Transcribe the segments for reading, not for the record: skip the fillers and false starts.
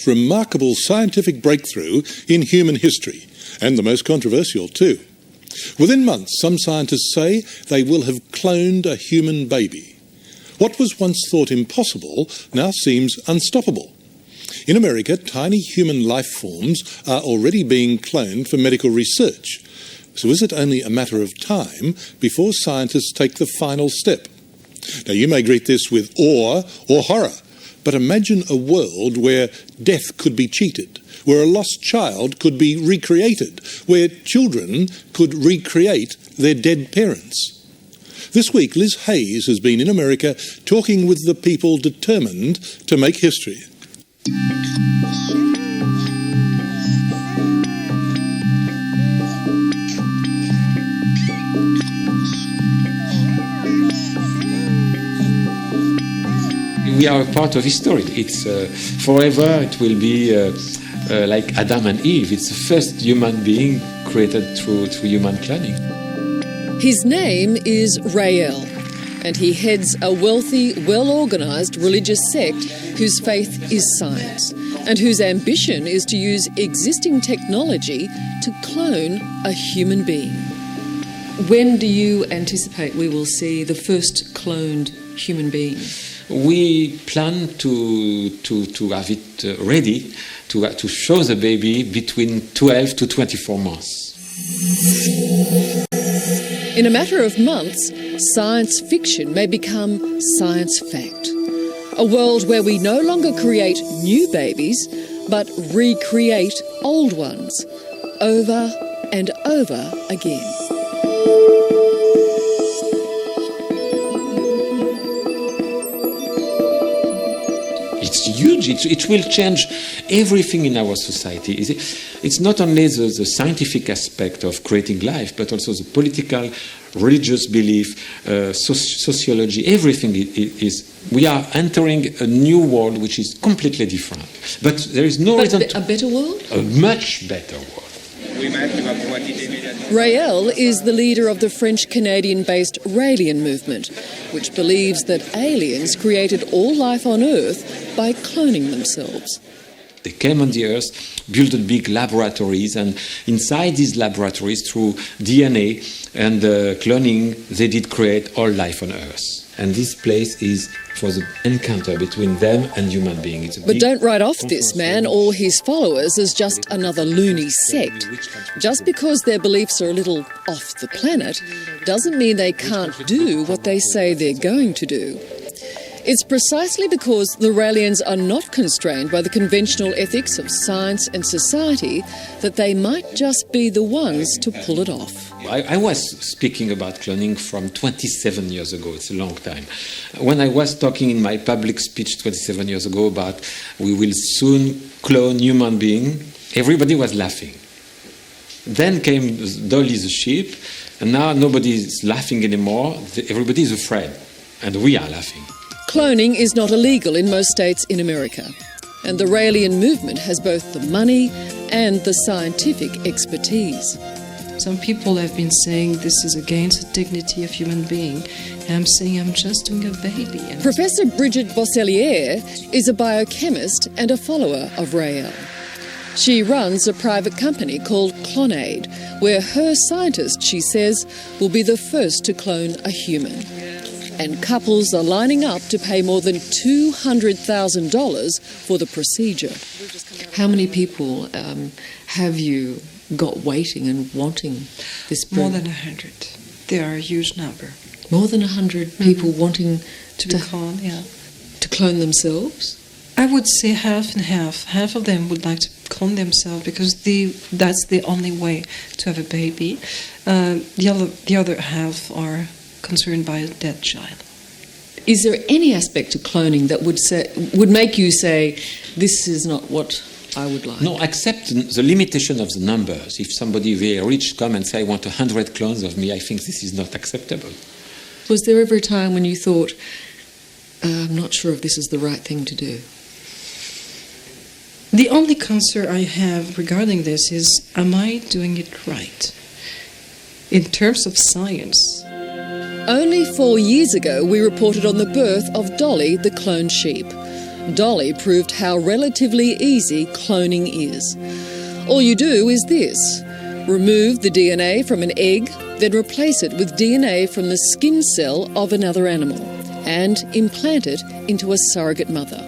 remarkable scientific breakthrough in human history, and the most controversial too. Within months, some scientists say they will have cloned a human baby. What was once thought impossible now seems unstoppable. In America, tiny human life forms are already being cloned for medical research. So is it only a matter of time before scientists take the final step? Now, you may greet this with awe or horror, but imagine a world where death could be cheated, where a lost child could be recreated, where children could recreate their dead parents. This week, Liz Hayes has been in America talking with the people determined to make history. We are a part of history. It's forever. It will be like Adam and Eve. It's the first human being created through human cloning. His name is Rael, and he heads a wealthy, well-organised religious sect whose faith is science, and whose ambition is to use existing technology to clone a human being. When do you anticipate we will see the first cloned human being? We plan to have it ready to show the baby between 12 to 24 months. In a matter of months, science fiction may become science fact. A world where we no longer create new babies, but recreate old ones over and over again. It's huge. It will change everything in our society. It's not only the scientific aspect of creating life, but also the political, religious belief, sociology, everything is. We are entering a new world which is completely different. But there is no reason a better world? A much better world. Rael is the leader of the French-Canadian-based Raelian movement, which believes that aliens created all life on Earth by cloning themselves. They came on the Earth, built big laboratories, and inside these laboratories, through DNA and cloning, they did create all life on Earth. And this place is for the encounter between them and human beings. But don't write off this man or his followers as just another loony sect. Just because their beliefs are a little off the planet doesn't mean they can't do what they say they're going to do. It's precisely because the Raelians are not constrained by the conventional ethics of science and society that they might just be the ones to pull it off. I was speaking about cloning from 27 years ago. It's a long time. When I was talking in my public speech 27 years ago about we will soon clone human being, everybody was laughing. Then came Dolly the sheep, and now nobody is laughing anymore. Everybody is afraid, and we are laughing. Cloning is not illegal in most states in America, and the Raelian movement has both the money and the scientific expertise. Some people have been saying this is against the dignity of human being, and I'm saying I'm just doing a baby. Professor Brigitte Bosselier is a biochemist and a follower of Rael. She runs a private company called Clonaid, where her scientist, she says, will be the first to clone a human. And couples are lining up to pay more than $200,000 for the procedure. How many people have you got waiting and wanting this? More than 100. They are a huge number. More than 100 people wanting to be cloned, yeah. To clone themselves? I would say half and half. Half of them would like to clone themselves because that's the only way to have a baby. The other half are concerned by a dead child. Is there any aspect to cloning that would make you say, this is not what I would like? No, except the limitation of the numbers. If somebody very rich come and say, I want 100 clones of me, I think this is not acceptable. Was there ever a time when you thought, I'm not sure if this is the right thing to do? The only concern I have regarding this is, am I doing it right? In terms of science. Only 4 years ago, we reported on the birth of Dolly, the cloned sheep. Dolly proved how relatively easy cloning is. All you do is this: remove the DNA from an egg, then replace it with DNA from the skin cell of another animal and implant it into a surrogate mother.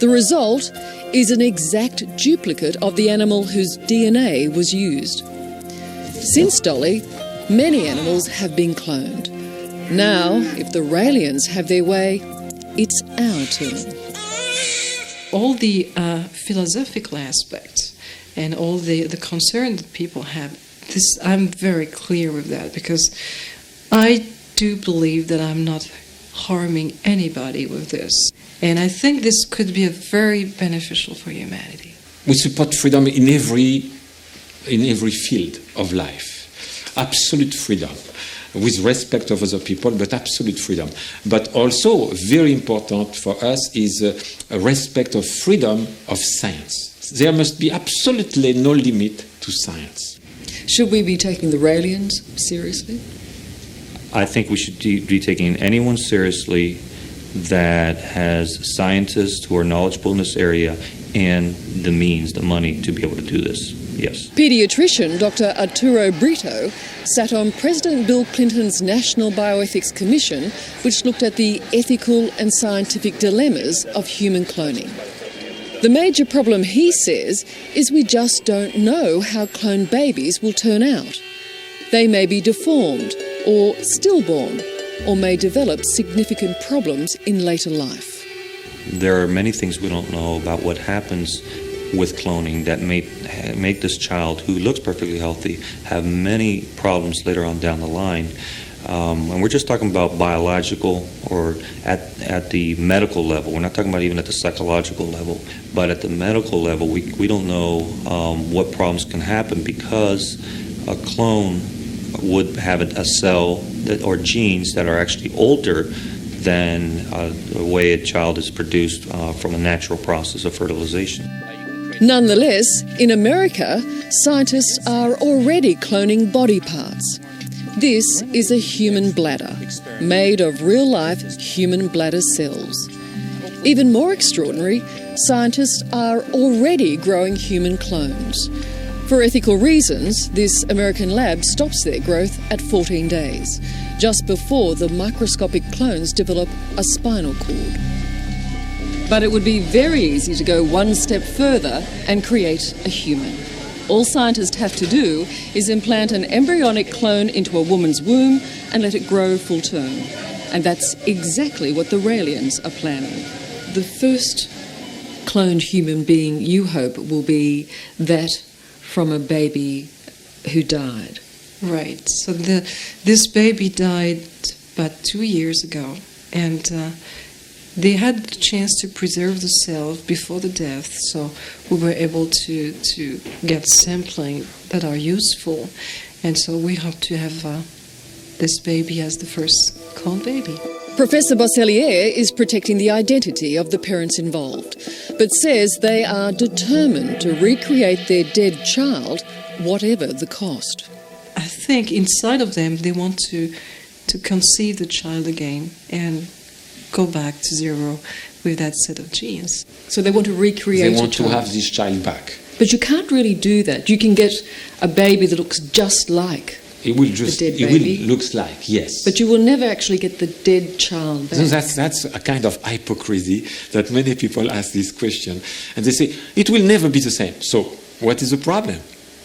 The result is an exact duplicate of the animal whose DNA was used. Since Dolly, many animals have been cloned. Now, if the Raelians have their way, it's our turn. All the philosophical aspects and all the concern that people have, this, I'm very clear with that, because I do believe that I'm not harming anybody with this. And I think this could be very beneficial for humanity. We support freedom in every field of life. Absolute freedom, with respect of other people, but absolute freedom. But also, very important for us is a respect of freedom of science. There must be absolutely no limit to science. Should we be taking the Raelians seriously? I think we should be taking anyone seriously that has scientists who are knowledgeable in this area and the means, the money to be able to do this. Yes. Paediatrician Dr. Arturo Brito sat on President Bill Clinton's National Bioethics Commission, which looked at the ethical and scientific dilemmas of human cloning. The major problem, he says, is we just don't know how cloned babies will turn out. They may be deformed or stillborn, or may develop significant problems in later life. There are many things we don't know about what happens with cloning that may make this child, who looks perfectly healthy, have many problems later on down the line. And we're just talking about biological or at the medical level. We're not talking about even at the psychological level. But at the medical level, we don't know what problems can happen, because a clone would have a cell or genes that are actually older than the way a child is produced from a natural process of fertilization. Nonetheless, in America, scientists are already cloning body parts. This is a human bladder, made of real-life human bladder cells. Even more extraordinary, scientists are already growing human clones. For ethical reasons, this American lab stops their growth at 14 days, just before the microscopic clones develop a spinal cord. But it would be very easy to go one step further and create a human. All scientists have to do is implant an embryonic clone into a woman's womb and let it grow full term. And that's exactly what the Raelians are planning. The first cloned human being, you hope, will be that from a baby who died. Right. So this baby died about 2 years ago, and they had the chance to preserve the cell before the death, so we were able to get sampling that are useful, and so we hope to have this baby as the first cloned baby. Professor Bosselier is protecting the identity of the parents involved, but says they are determined to recreate their dead child, whatever the cost. I think inside of them they want to conceive the child again and go back to zero with that set of genes. So they want to recreate They want a child. to have this child back. But you can't really do that. You can get a baby that looks just like It will just, dead it baby. will looks like, yes. but you will never actually get the dead child back. So that's a kind of hypocrisy that many people ask this question. And they say, it will never be the same. So what is the problem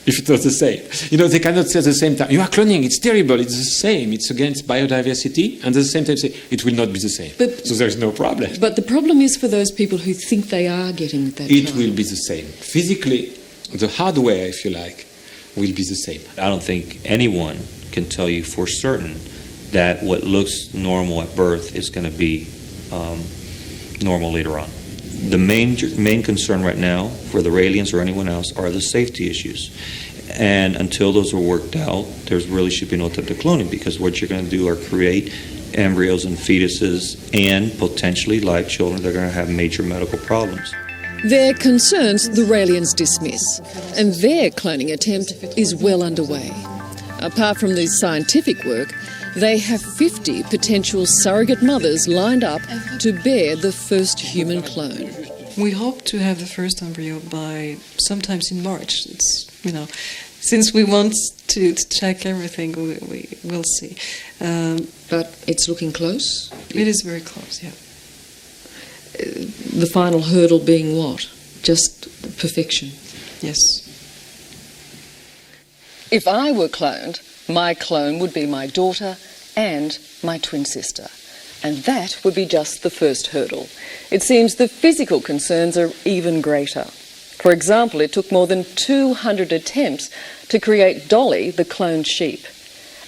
if it was the same? You know, they cannot say at the same time, you are cloning, it's terrible, it's the same, it's against biodiversity, and at the same time say, it will not be the same. But- so there is no problem. But the problem is for those people who think they are getting that It child. will be the same. Physically, the hardware, if you like, will be the same. I don't think anyone can tell you for certain that what looks normal at birth is going to be normal later on. The main concern right now for the Raelians or anyone else are the safety issues. And until those are worked out, there really should be no type of cloning, because what you're going to do are create embryos and fetuses and potentially live children that are going to have major medical problems. Their concerns the Raelians dismiss, and their cloning attempt is well underway. Apart from the scientific work, They have 50 potential surrogate mothers lined up to bear the first human clone. We hope to have the first embryo by sometimes in March. It's, since we want to check everything, we will see. But it's looking close? It is very close, yeah. The final hurdle being what? Just perfection? Yes. If I were cloned, my clone would be my daughter and my twin sister. And that would be just the first hurdle. It seems the physical concerns are even greater. For example, it took more than 200 attempts to create Dolly, the cloned sheep.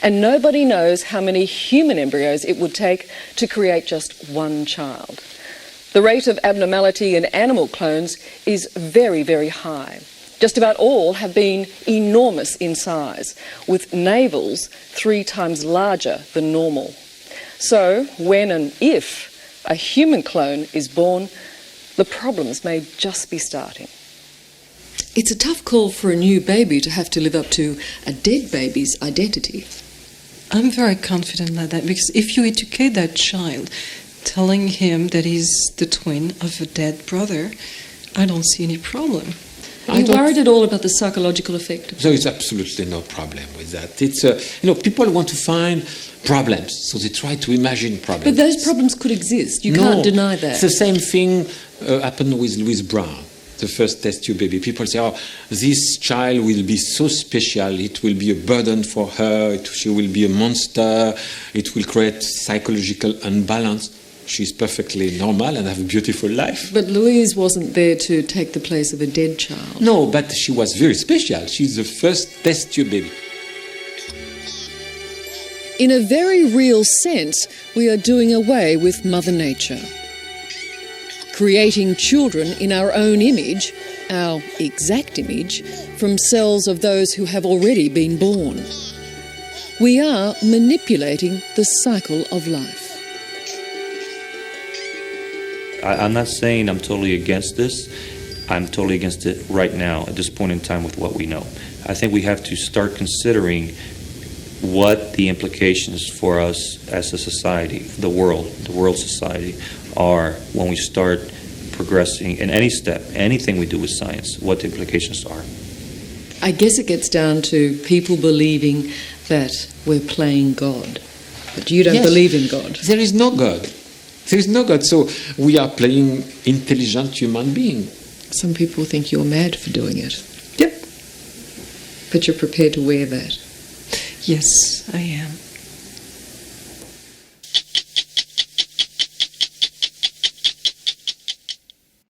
And nobody knows how many human embryos it would take to create just one child. The rate of abnormality in animal clones is very, very high. Just about all have been enormous in size, with navels 3 times larger than normal. So, when and if a human clone is born, the problems may just be starting. It's a tough call for a new baby to have to live up to a dead baby's identity. I'm very confident like that, because if you educate that child, telling him that he's the twin of a dead brother, I don't see any problem. Are you worried at all about the psychological effect? There is absolutely no problem with that. It's people want to find problems, so they try to imagine problems. But those problems could exist. You can't deny that. It's the same thing happened with Louise Brown, the first test tube baby. People say, "Oh, this child will be so special. It will be a burden for her. She will be a monster. It will create psychological imbalance." She's perfectly normal and have a beautiful life. But Louise wasn't there to take the place of a dead child. No, but she was very special. She's the first test tube baby. In a very real sense, we are doing away with Mother Nature. Creating children in our own image, our exact image, from cells of those who have already been born. We are manipulating the cycle of life. I'm not saying I'm totally against this. I'm totally against it right now at this point in time with what we know. I think we have to start considering what the implications for us as a society, the world society, are when we start progressing in any step, anything we do with science, what the implications are. I guess it gets down to people believing that we're playing God. But you don't believe in God. There is no God. There is no God, so we are playing intelligent human being. Some people think you're mad for doing it. Yep. But you're prepared to wear that. Yes, I am.